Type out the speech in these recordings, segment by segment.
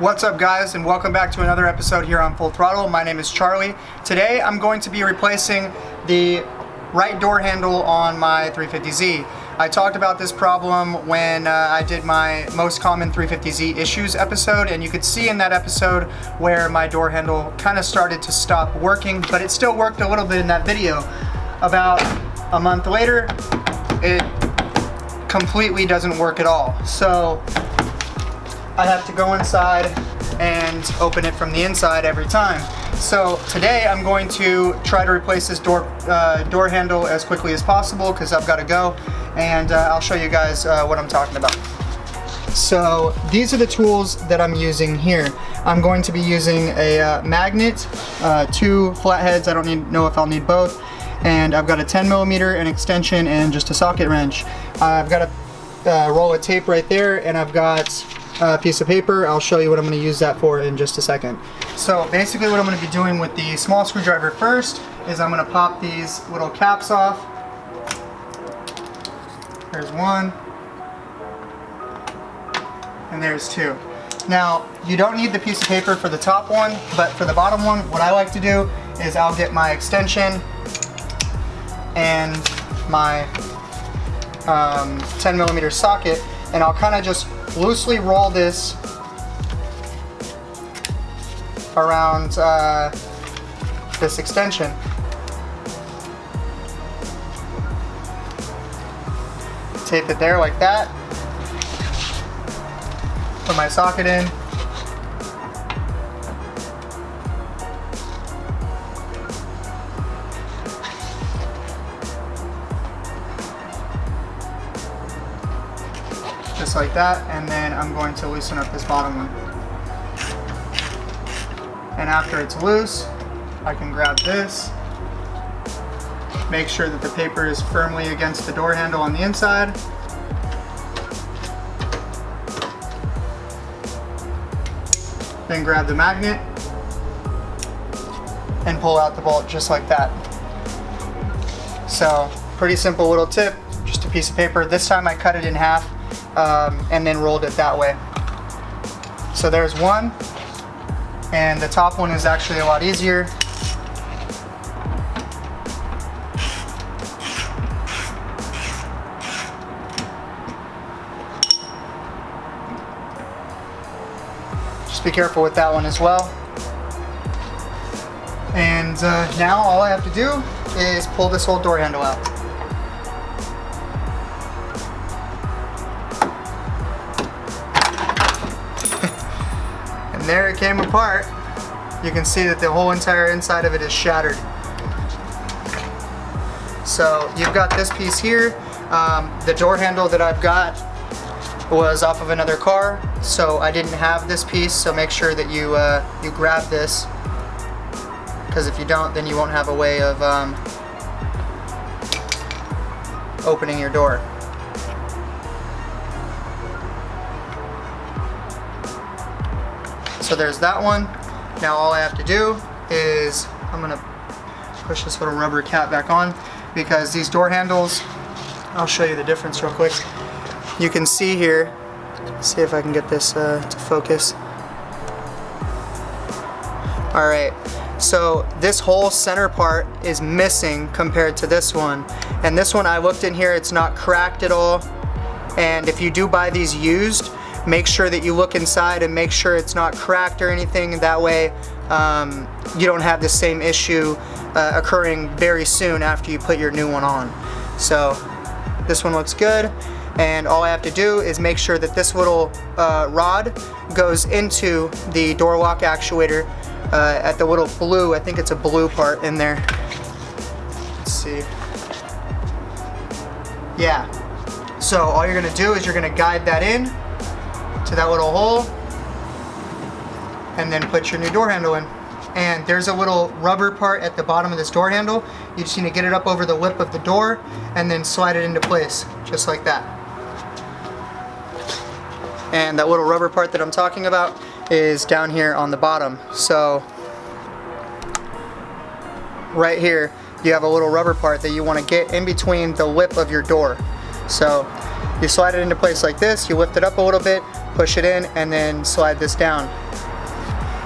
What's up guys, and welcome back to another episode here on Full Throttle. My name is Charlie. Today I'm going to be replacing the right door handle on my 350Z. I talked about this problem when I did my most common 350Z issues episode, and you could see in that episode where my door handle kind of started to stop working, but it still worked a little bit in that video. About a month later, it completely doesn't work at all. So I have to go inside and open it from the inside every time. So today I'm going to try to replace this door handle as quickly as possible because I've got to go, and I'll show you guys what I'm talking about. So these are the tools that I'm using here. I'm going to be using a magnet, two flatheads, I don't know if I'll need both, and I've got a 10mm, an extension, and just a socket wrench. I've got a roll of tape right there, and I've got a piece of paper. I'll show you what I'm going to use that for in just a second. So basically what I'm going to be doing with the small screwdriver first is I'm going to pop these little caps off. There's one, and there's two. Now you don't need the piece of paper for the top one, but for the bottom one, what I like to do is I'll get my extension and my 10mm socket, and I'll kind of just loosely roll this around this extension. Tape it there like that. Put my socket in. Just like that, and then I'm going to loosen up this bottom one. And after it's loose, I can grab this, make sure that the paper is firmly against the door handle on the inside, then grab the magnet and pull out the bolt just like that. So pretty simple little tip, just a piece of paper. This time I cut it in half and then rolled it that way. So there's one, and the top one is actually a lot easier. Just be careful with that one as well. And now all I have to do is pull this whole door handle out. And there it came apart. You can see that the whole entire inside of it is shattered. So you've got this piece here. The door handle that I've got was off of another car, so I didn't have this piece, so make sure that you grab this, because if you don't, then you won't have a way of opening your door. So there's that one. Now all I have to do is I'm gonna push this little rubber cap back on, because these door handles, I'll show you the difference real quick. You can see here, see if I can get this to focus. Alright, so this whole center part is missing compared to this one. And this one, I looked in here, it's not cracked at all. And if you do buy these used, make sure that you look inside and make sure it's not cracked or anything. That way you don't have the same issue occurring very soon after you put your new one on. So this one looks good, and all I have to do is make sure that this little rod goes into the door lock actuator at the little blue, I think it's a blue part in there. Let's see. Yeah. So all you're gonna do is you're gonna guide that in to that little hole, and then put your new door handle in. And there's a little rubber part at the bottom of this door handle. You just need to get it up over the lip of the door and then slide it into place, just like that. And that little rubber part that I'm talking about is down here on the bottom. So right here you have a little rubber part that you want to get in between the lip of your door. So you slide it into place like this, you lift it up a little bit, push it in, and then slide this down.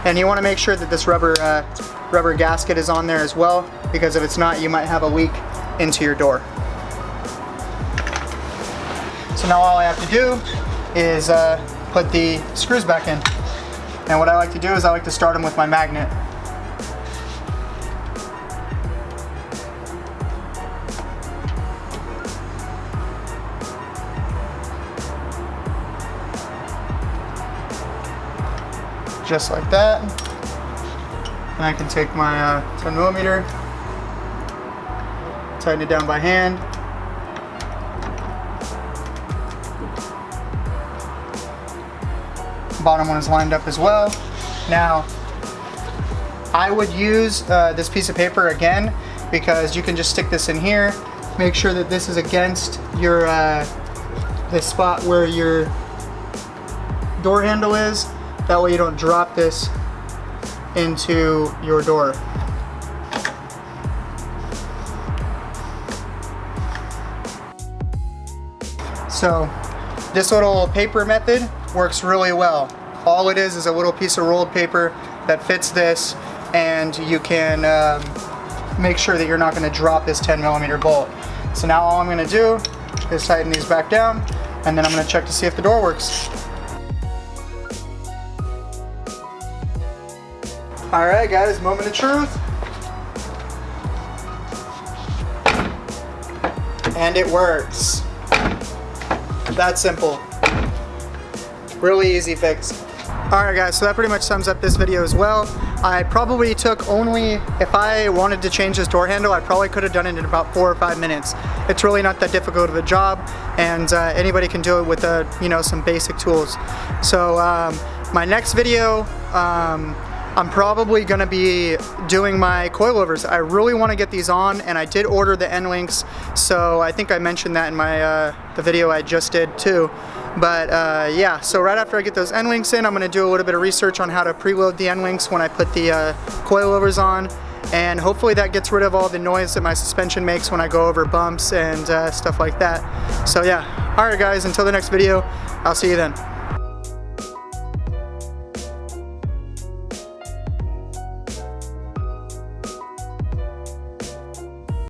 And you want to make sure that this rubber gasket is on there as well, because if it's not, you might have a leak into your door. So now all I have to do is put the screws back in. And what I like to do is I like to start them with my magnet. Just like that. And I can take my 10mm, tighten it down by hand. Bottom one is lined up as well. Now, I would use this piece of paper again, because you can just stick this in here. Make sure that this is against your the spot where your door handle is. That way you don't drop this into your door. So this little paper method works really well. All it is a little piece of rolled paper that fits this, and you can make sure that you're not going to drop this 10mm bolt. So now all I'm going to do is tighten these back down, and then I'm going to check to see if the door works. Alright guys, moment of truth. And it works. That simple. Really easy fix. Alright guys, so that pretty much sums up this video as well. I probably took only, if I wanted to change this door handle, I probably could have done it in about 4 or 5 minutes. It's really not that difficult of a job, and anybody can do it with some basic tools. So my next video, I'm probably going to be doing my coilovers. I really want to get these on, and I did order the end links, so I think I mentioned that in my the video I just did too. But yeah, so right after I get those end links in, I'm going to do a little bit of research on how to preload the end links when I put the coilovers on, and hopefully that gets rid of all the noise that my suspension makes when I go over bumps and stuff like that. So yeah, alright guys, until the next video, I'll see you then.